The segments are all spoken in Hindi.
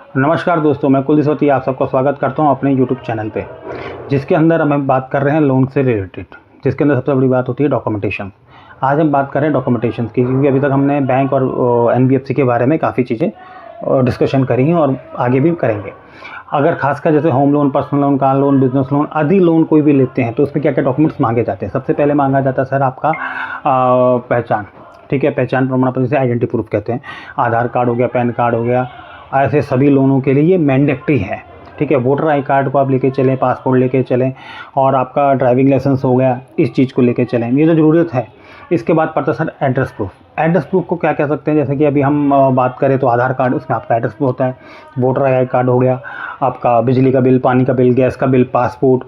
नमस्कार दोस्तों, मैं कुलदीप सवती आप सबका स्वागत करता हूं अपने YouTube चैनल पे, जिसके अंदर हम बात कर रहे हैं लोन से रिलेटेड, जिसके अंदर सबसे बड़ी बात होती है डॉक्यूमेंटेशन। आज हम बात कर रहे हैं डॉक्यूमेंटेशन की, क्योंकि अभी तक हमने बैंक और NBFC के बारे में काफ़ी चीज़ें डिस्कशन करी हैं और आगे भी करेंगे। अगर खासकर जैसे home loan, personal loan, car loan, business loan आदि लोन कोई भी लेते हैं तो उसमें क्या क्या डॉक्यूमेंट्स मांगे जाते हैं। सबसे पहले मांगा जाता है सर आपका पहचान, ठीक है, पहचान प्रमाण पत्र, जिसे आइडेंटिटी प्रूफ कहते हैं। आधार कार्ड हो गया, पैन कार्ड हो गया, ऐसे सभी लोनों के लिए ये मैंडेटरी है, ठीक है। वोटर आई कार्ड को आप लेके चलें, पासपोर्ट लेके चलें, और आपका ड्राइविंग लाइसेंस हो गया, इस चीज़ को लेके चलें, ये तो ज़रूरत है। इसके बाद पड़ता है sir address proof. Address proof को क्या कह सकते हैं, जैसे कि अभी हम बात करें तो आधार कार्ड, उसमें आपका एड्रेस प्रूफ होता है। वोटर आई कार्ड हो गया, आपका बिजली का बिल, पानी का बिल, गैस का बिल, पासपोर्ट,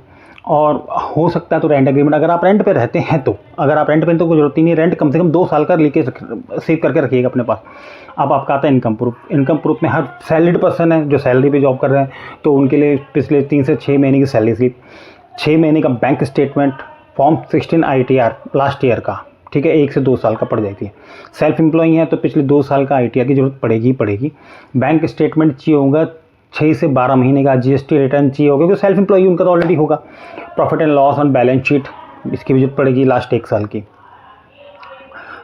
और हो सकता है तो रेंट एग्रीमेंट। अगर आप रेंट पे रहते हैं तो, अगर आप रेंट पे तो कोई जरूरत ही नहीं, रेंट कम से कम 2 साल का लेके सेव करके रखिएगा अपने पास। अब आपका आता है इनकम प्रूफ। इनकम प्रूफ में हर सैलरीड पर्सन है जो सैलरी पे जॉब कर रहे हैं तो उनके लिए पिछले 3 से 6 महीने की सैलरी स्लिप, 6 महीने का bank statement, form 16 ITR last year का, ठीक है, 1 से 2 साल का पड़ जाती है। सेल्फ एम्प्लॉई है तो पिछले 2 साल का ITR की जरूरत पड़ेगी। बैंक स्टेटमेंट चाहिए होगा 6 से 12 महीने का, GST रिटर्न चाहिए होगा, क्योंकि सेल्फ एम्प्लॉई उनका तो ऑलरेडी होगा। Profit and loss on balance sheet, इसकी भी जरूरत पड़ेगी लास्ट 1 साल की।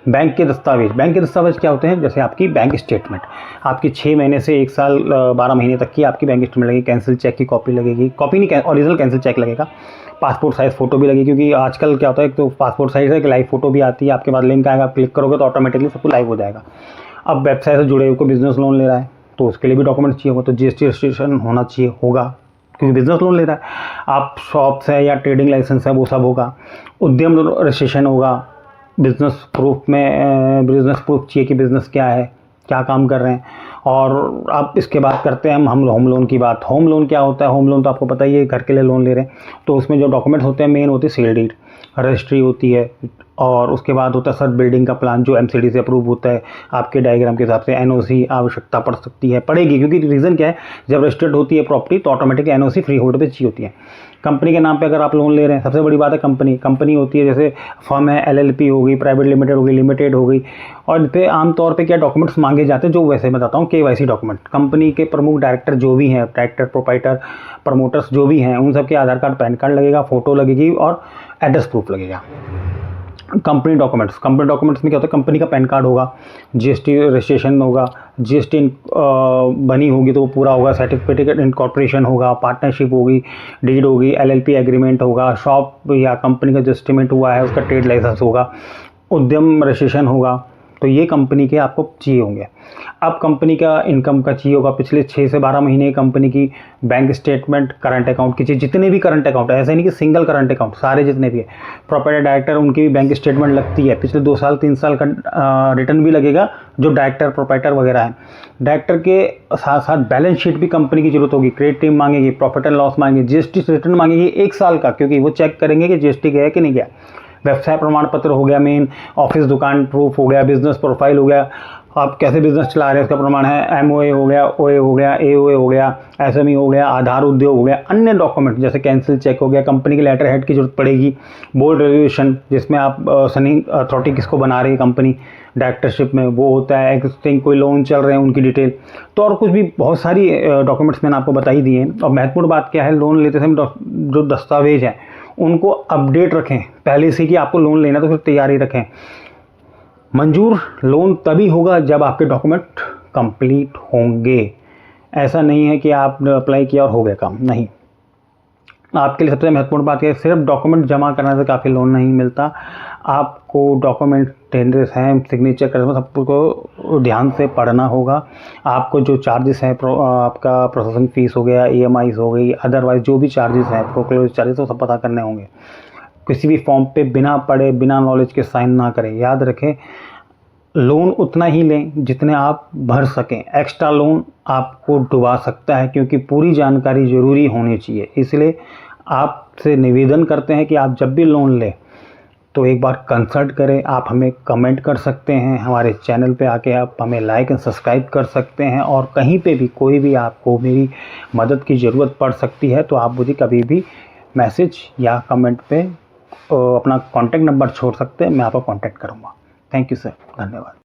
बैंक के दस्तावेज क्या होते हैं, जैसे आपकी बैंक स्टेटमेंट, आपकी 6 महीने से 1 साल 12 महीने तक की आपकी बैंक स्टेटमेंट लगेगी। कैंसिल चेक की कॉपी लगेगी, कॉपी नहीं, ओरिजिनल कैंसिल चेक लगेगा। पासपोर्ट साइज़ फ़ोटो भी लगेगी, क्योंकि आजकल क्या होता है, एक तो पासपोर्ट साइज़ है कि लाइव फ़ोटो भी आती है, आपके पास लिंक आएगा, आप क्लिक करोगे तो ऑटोमेटिकली सब कुछ लाइव हो जाएगा। अब वेबसाइट से जुड़े हुए को बिजनेस लोन ले रहा है तो उसके लिए भी डॉक्यूमेंट चाहिए होगा, तो GST रजिस्ट्रेशन होना चाहिए होगा, क्योंकि बिजनेस लोन ले रहा है। आप शॉप्स है या ट्रेडिंग लाइसेंस है वो सब होगा। उद्यम रजिस्ट्रेशन होगा। बिजनेस प्रूफ में बिजनेस प्रूफ चाहिए कि बिज़नेस क्या है, क्या काम कर रहे हैं। और आप इसके बाद करते हैं हम होम लोन की बात। होम लोन क्या होता है, होम लोन तो आपको पता ही है, घर के लिए लोन ले रहे हैं तो उसमें जो डॉक्यूमेंट्स होते हैं मेन होती है सेल डीड, रजिस्ट्री होती है, और उसके बाद होता है सर बिल्डिंग का प्लान जो MCD से अप्रूव होता है। आपके डायग्राम के हिसाब से NOC आवश्यकता पड़ेगी, क्योंकि रीज़न क्या है, जब रजिस्टर्ड होती है प्रॉपर्टी तो ऑटोमेटिक NOC फ्री होल्ड पे चाहिए होती है। कंपनी के नाम पे अगर आप लोन ले रहे हैं, सबसे बड़ी बात है कंपनी होती है, जैसे फर्म है, LLP हो गई, प्राइवेट लिमिटेड हो गई, लिमिटेड हो गई, और इन पर आमतौर पे क्या डॉक्यूमेंट्स मांगे जाते हैं, जो वैसे बताता हूँ KYC डॉक्यूमेंट। कंपनी के प्रमुख डायरेक्टर जो भी हैं, डायरेक्टर, प्रोप्राइटर, प्रमोटर्स जो भी हैं, उन सब के आधार कार्ड, पैन कार्ड लगेगा, फ़ोटो लगेगी और एड्रेस प्रूफ लगेगा। कंपनी डॉक्यूमेंट्स में क्या होता है, कंपनी का पैन कार्ड होगा, GST रजिस्ट्रेशन होगा, GST बनी होगी तो वो पूरा होगा, सर्टिफिकेट इनकॉर्पोरेशन होगा, पार्टनरशिप होगी, डीड होगी, LLP एग्रीमेंट होगा, शॉप या कंपनी का जो एस्टीमेट हुआ है उसका ट्रेड लाइसेंस होगा, उद्यम रजिस्ट्रेशन होगा। तो ये कंपनी के आपको चाहिए होंगे। अब कंपनी का इनकम का चाहिए होगा, पिछले 6 से 12 महीने कंपनी की बैंक स्टेटमेंट, करंट अकाउंट की चाहिए, जितने भी करंट अकाउंट है, ऐसा नहीं कि सिंगल करंट अकाउंट, सारे जितने भी है। प्रॉपर्टी डायरेक्टर, उनकी भी बैंक स्टेटमेंट लगती है, पिछले 2 साल 3 साल का रिटर्न भी लगेगा, जो डायरेक्टर, प्रोप्राइटर वगैरह है। डायरेक्टर के साथ साथ बैलेंस शीट भी कंपनी की जरूरत होगी, क्रेडिट टीम मांगेगी, प्रॉफिट एंड लॉस मांगेगी, GST रिटर्न मांगेगी 1 साल का, क्योंकि वो चेक करेंगे कि GST गया कि नहीं गया। व्यवसाय प्रमाण पत्र हो गया, मेन ऑफिस दुकान प्रूफ हो गया, बिजनेस प्रोफाइल हो गया, आप कैसे बिजनेस चला रहे हैं उसका प्रमाण है, MOA हो गया, OA हो गया, AOA हो गया, SME हो गया, आधार उद्योग हो गया। अन्य डॉक्यूमेंट जैसे कैंसिल चेक हो गया, कंपनी के लेटर हेड की जरूरत पड़ेगी, बोर्ड रेजोल्यूशन जिसमें आप सनी अथॉरिटी किसको बना रही है कंपनी डायरेक्टरशिप में, वो होता है। एक्सिस्टिंग कोई लोन चल रहे हैं उनकी डिटेल, तो और कुछ भी बहुत सारी डॉक्यूमेंट्स मैंने आपको बताई दी हैं। और महत्वपूर्ण बात क्या है, लोन लेते समय जो दस्तावेज हैं उनको अपडेट रखें पहले से, कि आपको लोन लेना तो फिर तैयारी रखें। मंजूर लोन तभी होगा जब आपके डॉक्यूमेंट कंप्लीट होंगे। ऐसा नहीं है कि आपने अप्लाई किया और हो गया काम, नहीं। आपके लिए सबसे महत्वपूर्ण बात है, सिर्फ डॉक्यूमेंट जमा करने से काफ़ी लोन नहीं मिलता। आपको डॉक्यूमेंट टेंडर्स हैं, सिग्नेचर करने में सबको ध्यान से पढ़ना होगा। आपको जो चार्जेस हैं, आपका प्रोसेसिंग फ़ीस हो गया, EMIs हो गई, अदरवाइज जो भी चार्जेस हैं, फोरक्लोज चार्जेस, वो सब पता करने होंगे। किसी भी फॉर्म पे बिना पढ़े, बिना नॉलेज के साइन ना करें। याद रखें, लोन उतना ही लें जितने आप भर सकें। एक्स्ट्रा लोन आपको डुबा सकता है, क्योंकि पूरी जानकारी ज़रूरी होनी चाहिए। इसलिए आपसे निवेदन करते हैं कि आप जब भी लोन लें तो एक बार कंसल्ट करें। आप हमें कमेंट कर सकते हैं, हमारे चैनल पे आके आप हमें लाइक एंड सब्सक्राइब कर सकते हैं, और कहीं पे भी कोई भी आपको मेरी मदद की ज़रूरत पड़ सकती है तो आप मुझे कभी भी मैसेज या कमेंट पे अपना कॉन्टैक्ट नंबर छोड़ सकते हैं, मैं आपका कॉन्टैक्ट करूँगा। थैंक यू सर, धन्यवाद।